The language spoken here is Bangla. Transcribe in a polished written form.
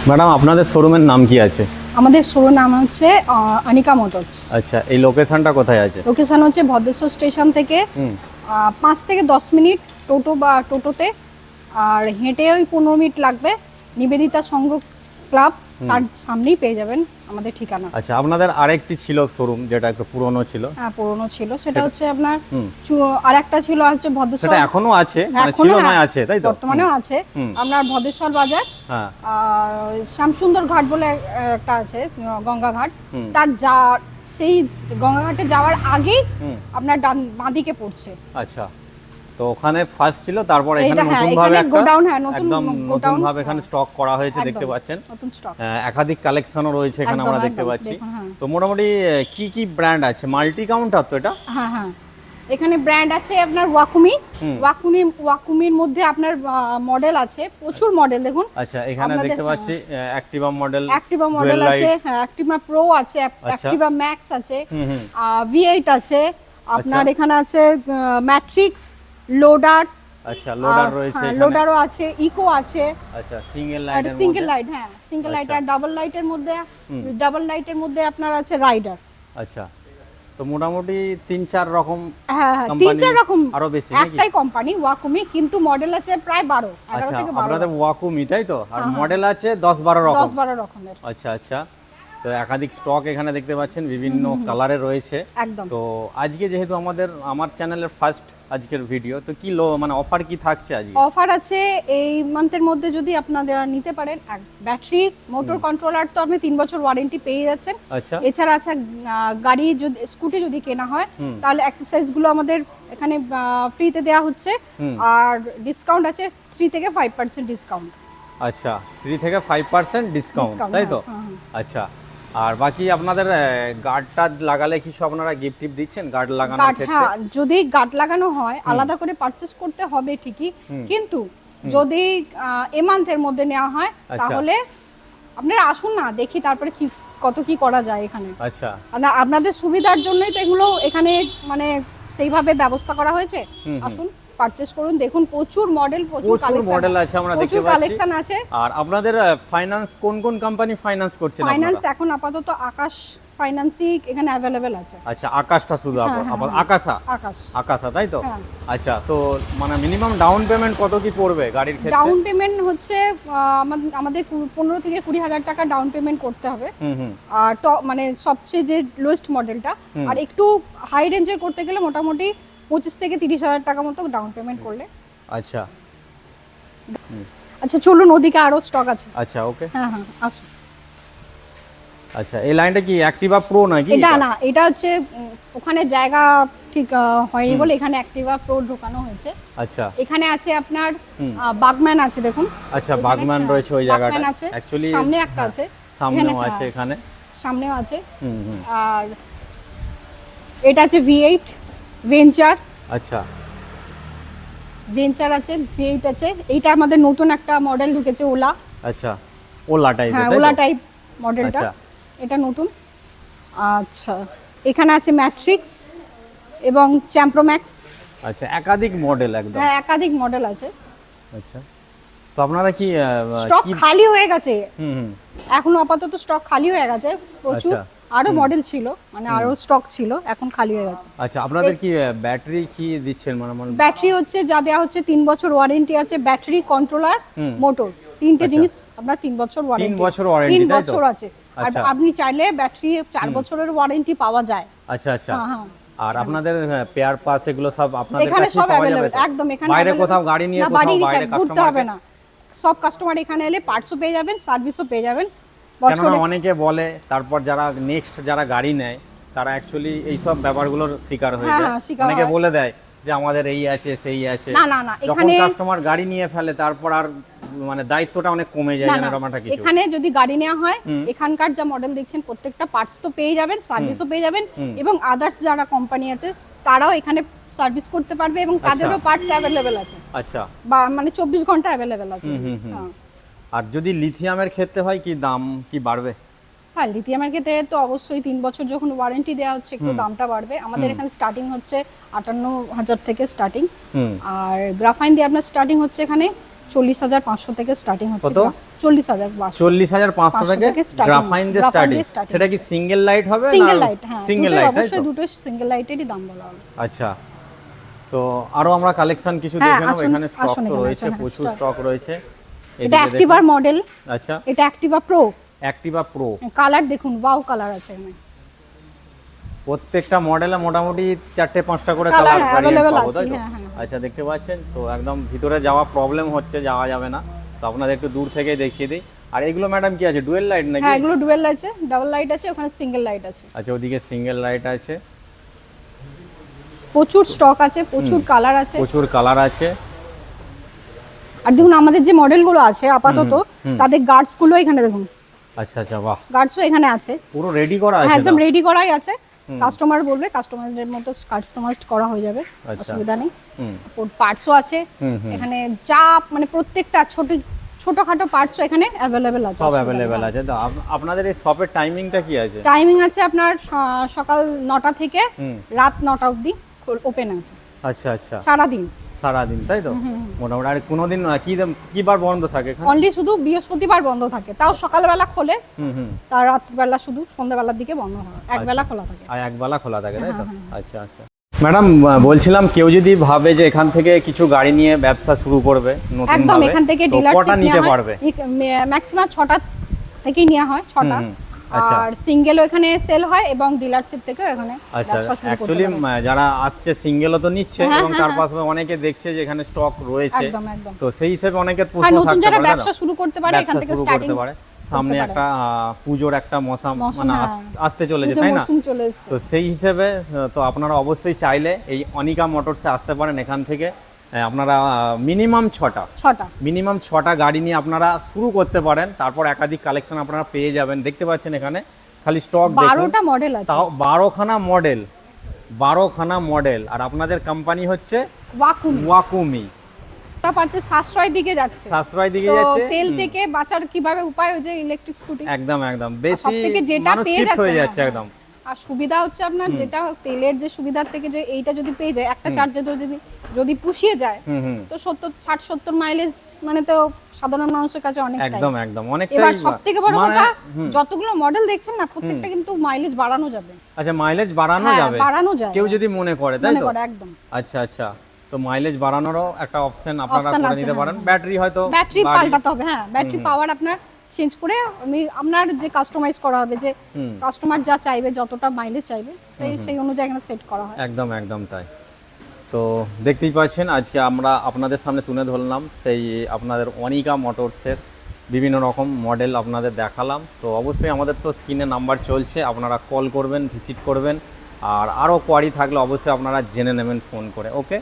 ম্যাডাম আপনাদের শোরুমের নাম কি আছে? আমাদের শোরুম নাম হচ্ছে অনিকা মোটরস। আচ্ছা, এই লোকেশনটা কোথায় আছে? লোকেশন হচ্ছে ভদ্রেশ্বর স্টেশন থেকে 5 থেকে 10 মিনিট টোটো বা টোটোতে, আর হেঁটে ওই 15 মিনিট লাগবে। নিবেদিতা সংঘ ক্লাব তার সামনেই পেয়ে যাবেন আমাদের ঠিকানা। আচ্ছা, আপনাদের আরেকটি ছিল শোরুম যেটা একটু পুরনো ছিল। হ্যাঁ, পুরনো ছিল, সেটা হচ্ছে আপনার আর একটা ছিল হচ্ছে ভদ্রেশ্বর। সেটা এখনো আছে, মানে ছিল না আছে, তাই তো? বর্তমানেও আছে আপনার ভদ্রেশ্বর বাজার। হ্যাঁ, আর শ্যামসুন্দর ঘাট বলে একটা আছে, গঙ্গা ঘাট। তার সেই গঙ্গা ঘাটে যাওয়ার আগেই আপনার বাঁদিকে পড়ছে। আচ্ছা, তো ওখানে ফার্স্ট ছিল, তারপর এখানে হ্যাঁ, নতুন ভাবে একটা গোডাউন, হ্যাঁ একদম নতুন ভাবে এখানে হ্যাঁ, স্টক করা হয়েছে, একদম দেখতে পাচ্ছেন। নতুন স্টক, একাধিক কালেকশনও রয়েছে এখানে, আমরা দেখতে পাচ্ছি। হ্যাঁ। তো মোটামুটি কি কি ব্র্যান্ড আছে? মাল্টি কাউন্টার তো এটা? হ্যাঁ হ্যাঁ, এখানে ব্র্যান্ড আছে আপনার ওয়াকুমির মধ্যে আপনার মডেল আছে, প্রচুর মডেল দেখুন। আচ্ছা, এখানে দেখতে পাচ্ছি অ্যাক্টিভা মডেল আছে, হ্যাঁ অ্যাক্টিভা প্রো আছে, অ্যাক্টিভা ম্যাক্স আছে, V8 আছে আপনার। এখানে আছে ম্যাট্রিক্স, লোডার। আচ্ছা, লোডার রয়েছে এখানে, লোডারও আছে, ইকো আছে। আচ্ছা, সিঙ্গেল লাইটের মধ্যে, সিঙ্গেল লাইট, হ্যাঁ সিঙ্গেল লাইট। আর ডাবল লাইটের মধ্যে আপনার আছে রাইডার। আচ্ছা, তো মোটামুটি 3-4 রকম। হ্যাঁ, 3-4 রকম, আরো বেশি নাকি? একটাই কোম্পানি ওয়াকুমি, কিন্তু মডেল আছে প্রায় 11 থেকে 12। আপনাদের ওয়াকুমি তাই তো? আর মডেল আছে 10-12 রকম। 10-12 রকমের। আচ্ছা আচ্ছা, তো একাধিক স্টক এখানে দেখতে পাচ্ছেন, বিভিন্ন কালারে রয়েছে একদম। তো আজকে যেহেতু আমার চ্যানেলের ফার্স্ট আজকের ভিডিও, তো কি মানে অফার কি থাকছে আজকে? অফার আছে এই মান্থের মধ্যে, যদি আপনারা নিতে পারেন ব্যাটারি মোটর কন্ট্রোলার, তো আপনি 3 বছর ওয়ারেন্টি পেয়ে যাচ্ছেন। আচ্ছা, এছাড়া আছে গাড়ি, যদি স্কুটি যদি কেনা হয় তাহলে এক্সারসাইজ গুলো আমাদের এখানে ফ্রিতে দেওয়া হচ্ছে। আর ডিসকাউন্ট আছে 3 থেকে 5% ডিসকাউন্ট। আচ্ছা, 3 থেকে 5% ডিসকাউন্ট, তাই তো? আচ্ছা, আর বাকি আপনাদের গার্ডটা লাগালে কিছু আপনারা গিফট টিপ দিচ্ছেন গার্ড লাগানোর ক্ষেত্রে? হ্যাঁ, যদি গার্ড লাগানো হয় আলাদা করে পারচেজ করতে হবে ঠিকই, কিন্তু যদি এ মান্থের মধ্যে নেওয়া হয় তাহলে আপনারা আসুন না, দেখি তারপরে কত কি করা যায় এখানে। আচ্ছা, আপনাদের সুবিধার জন্যই তো এগুলো এখানে মানে সেইভাবে ব্যবস্থা করা হয়েছে। আসুন, পারচেজ করুন, দেখুন প্রচুর মডেল, প্রচুর মডেল আছে, আমরা দেখতে পাচ্ছি। কালেকশন আছে। আর আপনাদের ফাইনান্স কোন কোন কোম্পানি ফাইনান্স করছেন আপনারা? ফাইনান্স এখন আপাতত আকাশ ফাইন্যান্সই এখানে अवेलेबल আছে। আচ্ছা, আকাশটা শুধু আকাশা তাই তো? আচ্ছা, তো মানে মিনিমাম ডাউন পেমেন্ট কত কি পড়বে গাড়ির ক্ষেত্রে? ডাউন পেমেন্ট হচ্ছে আমাদের 15 থেকে 20 হাজার টাকা ডাউন পেমেন্ট করতে হবে। আর মানে সবচেয়ে যে লোয়েস্ট মডেলটা, আর একটু হাই রেঞ্জের করতে গেলে মোটামুটি 25 থেকে 30 হাজার টাকা মতো ডাউন পেমেন্ট করলে। আচ্ছা আচ্ছা, চলুন ওদিকে আরো স্টক আছে। আচ্ছা, ওকে, হ্যাঁ হ্যাঁ, আসুন। আচ্ছা, এই লাইনটা কি অ্যাক্টিভা প্রো নাকি? এটা না, এটা হচ্ছে ওখানে জায়গা ঠিক হয়নি বলে এখানে অ্যাক্টিভা প্রো ঢোকানো হয়েছে। আচ্ছা, এখানে আছে আপনার বাগম্যান আছে, দেখুন। আচ্ছা, বাগম্যান রয়েছে ওই জায়গাটা, অ্যাকচুয়ালি সামনে একটা আছে, সামনেও আছে, এখানে সামনেও আছে। আর এটা আছে V8 ভেঞ্চার। আচ্ছা, ভেঞ্চার আছে, V8 আছে। এইটা আমাদের নতুন একটা মডেল ঢুকেছে, ওলা। আচ্ছা, ওলা টাইপ, হ্যাঁ, ওলা টাইপ মডেলটা, এটা নতুন। আচ্ছা, এখানে আছে ম্যাট্রিক্স এবং চ্যাম্প্রোম্যাক্স। আচ্ছা, একাধিক মডেল, একদম হ্যাঁ একাধিক মডেল আছে। আচ্ছা, তো আপনারা কি স্টক খালি হয়ে গেছে? এখন আপাতত স্টক খালি হয়ে গেছে প্রচুর। আরো মডেল ছিল, মানে আরো স্টক ছিল, এখন খালি হয়ে গেছে। আচ্ছা, আপনাদের কি ব্যাটারি কি দিচ্ছেন? মানে ব্যাটারি হচ্ছে যা দেওয়া হচ্ছে 3 বছর ওয়ারেন্টি আছে, ব্যাটারি, কন্ট্রোলার, মোটর, তিনটে জিনিস আপনার 3 বছর ওয়ারেন্টি। 3 বছর ওয়ারেন্টি, 3 বছর আছে। আর আপনি চাইলে ব্যাটারি 4 বছরের ওয়ারেন্টি পাওয়া যায়। আচ্ছা আচ্ছা, আর আপনাদের পেয়ার পাস এগুলো সব আপনাদের এখানে কাছে সব পাওয়া যাবে? अवेलेबल, একদম এখানে। বাইরে কোথাও গাড়ি নিয়ে কোথাও বাইরে কাস্টমার হবে না, সব কাস্টমার এখানে এলে পার্টসও পেয়ে যাবেন, সার্ভিসও পেয়ে যাবেন। কেননা অনেকে বলে, তারপর যারা গাড়ি নেয় তারা অ্যাকচুয়ালি এইসব ব্যাপারগুলোর শিকার হয়ে যায়। অনেকে বলে দেয় যে আমাদের এই আছে সেই আছে, না না না, যখন কাস্টমার গাড়ি নিয়ে ফেলে তারপর আর মানে দায়িত্বটা অনেক কমে যায়, এরকম একটা কিছু। এখানে যদি গাড়ি নেওয়া হয়, এখানকার যা মডেল দেখছেন প্রত্যেকটা পার্টস তো পেয়ে যাবেন, সার্ভিসও পেয়ে যাবেন, এবং আদার্স যারা কোম্পানি আছে তারাও এখানে সার্ভিস করতে পারবে, এবং তাদেরও পার্টস अवेलेबल আছে। আচ্ছা, বা মানে 24 ঘন্টা अवेलेबल আছে। আর যদি লিথিয়ামের ক্ষেত্রে হয়, কি দাম কি বাড়বে? হ্যাঁ, লিথিয়ামের ক্ষেত্রে তো অবশ্যই 3 বছর যখন ওয়ারেন্টি দেওয়া হচ্ছে, একটু দামটা বাড়বে। আমাদের এখানে স্টার্টিং হচ্ছে 58,000 থেকে স্টার্টিং। আর গ্রাফাইন দিয়ে আপনার স্টার্টিং হচ্ছে এখানে 40,500 থেকে স্টার্টিং হচ্ছে। কত? 40,500। 40,500 থেকে গ্রাফাইন দিয়ে স্টার্টিং। সেটা কি সিঙ্গেল লাইট হবে না? সিঙ্গেল লাইট, হ্যাঁ সিঙ্গেল লাইট, তাই অবশ্যই তো? দুটো সিঙ্গেল লাইটেরই দাম বলা হলো। আচ্ছা, তো আরো আমরা কালেকশন কিছু দেখে নেব। এখানে স্টক তো রয়েছে, প্রচুর স্টক রয়েছে। এটা অ্যাক্টিভা মডেল। আচ্ছা, এটা Activa pro. Activa pro colour দেখুন, ওয়াও কালার আছে এখানে। প্রত্যেকটা মডেলে মোটামুটি 4-5টা করে কালার কালার ভ্যারিয়েন্ট পাবো, আছে, তাই তো? হ্যাঁ। আচ্ছা, দেখতে পাচ্ছেন তো একদম ভিতরে যাওয়া প্রবলেম হচ্ছে, যাওয়া যাবে না, তো আপনাদের একটু দূর থেকে দেখিয়ে দিই। আর এগুলো ম্যাডাম কি আছে, ডুয়েল লাইট নাকি? হ্যাঁ, এগুলো ডুয়েল আছে, ডাবল লাইট আছে, ওখানে সিঙ্গেল লাইট আছে। আচ্ছা, ওদিকে সিঙ্গেল লাইট আছে। প্রচুর স্টক আছে, প্রচুর কালার আছে, প্রচুর কালার আছে। আর দেখুন আমাদের যে মডেলগুলো আছে আপাতত তাদের গার্ডস গুলো এখানে দেখুন। আচ্ছা আচ্ছা, বাহ, গার্ডসও এখানে আছে, পুরো রেডি করা আছে। একদম রেডি করাই আছে। কাস্টমার বলবে, কাস্টমারদের মতো কাস্টমাইজড করা হয়ে যাবে, অসুবিধা নেই। পার্টসও আছে এখানে, যা মানে প্রত্যেকটা ছোটখাটো পার্টসও এখানে অ্যাভেলেবেল আছে, সব অ্যাভেলেবেল আছে। তো আপনাদের এই শপের টাইমিংটা কি আছে? টাইমিং আছে আপনার সকাল 9টা থেকে রাত 9টা অবধি ওপেন আছে। আচ্ছা আচ্ছা, সারাদিন, তাই তো? মোটামুটি। আর কোনোদিন কি বার বন্ধ থাকে এখানে? অনলি শুধু বৃহস্পতিবার বন্ধ থাকে, তাও সকালবেলা খোলে, তার রাতবেলা শুধু সন্ধ্যাবেলার দিকে বন্ধ হয়, একবেলা খোলা থাকে। আর একবেলা খোলা থাকে, তাই তো? আচ্ছা আচ্ছা ম্যাডাম, বলছিলাম কেউ যদি ভাবে যে এখান থেকে কিছু গাড়ি নিয়ে ব্যবসা শুরু করবে নতুন একদম, ভাবে, এখান থেকে তো ডিলারশিপ কটা নিতে পারবে? ম্যাক্সিমাম 6টা থেকেই নেওয়া হয়, 6টা। আর সিঙ্গেলও এখানে সেল হয় এবং ডিলারশিপ থেকে এখানে আচ্ছা, ব্যবসা শুরু করতে অ্যাকচুয়ালি যারা আসছে সিঙ্গেলও তো নিচ্ছে, এবং তার পাশে অনেকে দেখছে যে এখানে স্টক রয়েছে, একদম। তো সেই হিসেবে অনেকের প্রশ্ন নতুন থাকতে যারা পারে, ব্যবসা শুরু করতে পারে, এখান থেকে স্টার্টিং করতে পারে। সামনে একটা পূজোর একটা মৌসুম মানে আসতে চলেছে, তাই না? চলে এসেছে, তো সেই হিসেবে তো আপনারা অবশ্যই চাইলে এই অনিকা মোটরসে আসতে পারেন। এখান থেকে আপনারা মিনিমাম 6টা গাড়ি নিয়ে আপনারা শুরু করতে পারেন, তারপর একাধিক কালেকশন আপনারা পেয়ে যাবেন। দেখতে পাচ্ছেন এখানে খালি স্টক দেখুন, 12টা মডেল আছে, তাও 12খানা মডেল। আর আপনাদের কোম্পানি হচ্ছে ওয়াকুমি। পাচ্ছে সাশ্রয় দিকে যাচ্ছে, তেল থেকে বাঁচার কিভাবে উপায়, ওই যে ইলেকট্রিক স্কুটি, একদম বেশি মানুষ শিফট হয়ে যাচ্ছে একদম। আর সুবিধা হচ্ছে আপনার যেটা তেলের যে সুবিধার থেকে যে এইটা যদি পেয়ে যায়, একটা চার্জে যদি পুষিয়ে যায়, তো 60-70 মাইলেজ মানে তো সাধারণ মানুষের কাছে অনেক একদম অনেকটাই। এবার সবথেকে বড় কথা, যতগুলো মডেল দেখছেন না, প্রত্যেকটা কিন্তু মাইলেজ বাড়ানো যাবে। আচ্ছা, মাইলেজ বাড়ানো যাবে কেউ যদি মনে করে, তাই তো? একদম। আচ্ছা আচ্ছা, তো মাইলেজ বাড়ানোরও একটা অপশন আপনারা করে নিতে পারেন। ব্যাটারি পাল্টাতে হবে, হ্যাঁ, ব্যাটারি পাওয়ার আপনার চেঞ্জ করে আপনার যে কাস্টমাইজ করা হবে, যে কাস্টমার যা চাইবে, যতটা মাইলেজ চাইবে, সেই অনুযায়ী এখানে সেট করা হয়। একদম তাই। তো দেখতেই পাচ্ছেন আজকে আমরা আপনাদের সামনে তুলে ধরলাম সেই আপনাদের অনিকা মোটরসের বিভিন্ন রকম মডেল আপনাদের দেখালাম। তো অবশ্যই আমাদের তো স্ক্রিনে নাম্বার চলছে, আপনারা কল করবেন, ভিজিট করবেন। আর আরও কোয়ারি থাকলে অবশ্যই আপনারা জেনে নেবেন ফোন করে। ওকে।